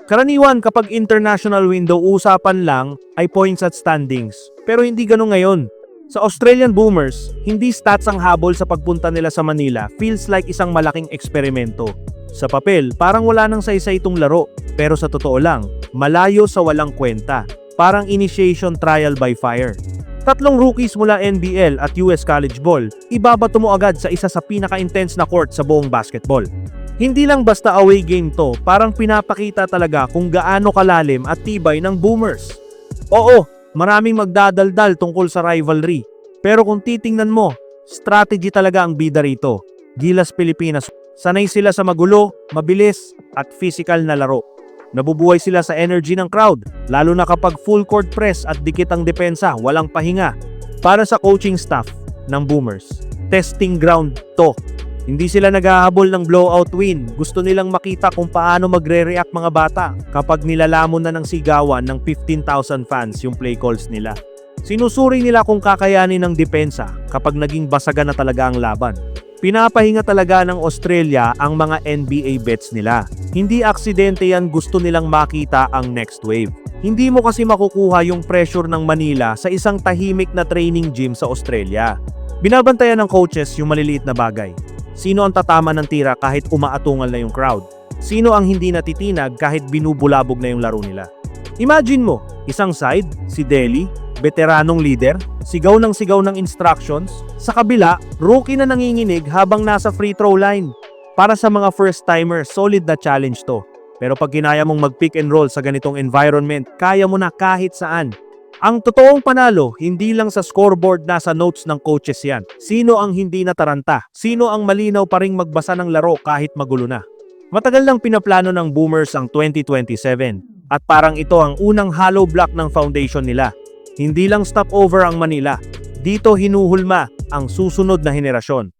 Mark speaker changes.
Speaker 1: Karaniwan kapag international window, usapan lang ay points at standings. Pero hindi ganun ngayon. Sa Australian Boomers, hindi stats ang habol sa pagpunta nila sa Manila, feels like isang malaking eksperimento. Sa papel, parang wala nang saysay itong laro, pero sa totoo lang, malayo sa walang kwenta. Parang initiation trial by fire. Tatlong rookies mula NBL at US College Ball, ibabato mo agad sa isa sa pinaka-intense na court sa buong basketball. Hindi lang basta away game to, parang pinapakita talaga kung gaano kalalim at tibay ng Boomers. Oo, maraming magdadaldal tungkol sa rivalry. Pero kung titingnan mo, strategy talaga ang bida rito. Gilas Pilipinas, sanay sila sa magulo, mabilis, at physical na laro. Nabubuhay sila sa energy ng crowd, lalo na kapag full court press at dikit ang depensa, walang pahinga. Para sa coaching staff ng Boomers, testing ground to. Hindi sila naghahabol ng blowout win. Gusto nilang makita kung paano magre-react mga bata kapag nilalamon na ng sigawan ng 15,000 fans yung play calls nila. Sinusuri nila kung kakayanin ng depensa kapag naging basagan na talaga ang laban. Pinapahinga talaga ng Australia ang mga NBA bets nila. Hindi aksidente yan, gusto nilang makita ang next wave. Hindi mo kasi makukuha yung pressure ng Manila sa isang tahimik na training gym sa Australia. Binabantayan ng coaches yung maliliit na bagay. Sino ang tatama ng tira kahit umaatungal na yung crowd? Sino ang hindi natitinag kahit binubulabog na yung laro nila? Imagine mo, isang side, si Delhi, veteranong leader, sigaw ng instructions. Sa kabila, rookie na nanginginig habang nasa free throw line. Para sa mga first-timer, solid na challenge to. Pero pag kinaya mong mag-pick and roll sa ganitong environment, kaya mo na kahit saan. Ang totoong panalo, hindi lang sa scoreboard, nasa notes ng coaches yan. Sino ang hindi nataranta? Sino ang malinaw pa ring magbasa ng laro kahit magulo na? Matagal nang pinaplano ng Boomers ang 2027 at parang ito ang unang hollow block ng foundation nila. Hindi lang stopover ang Manila, dito hinuhulma ang susunod na henerasyon.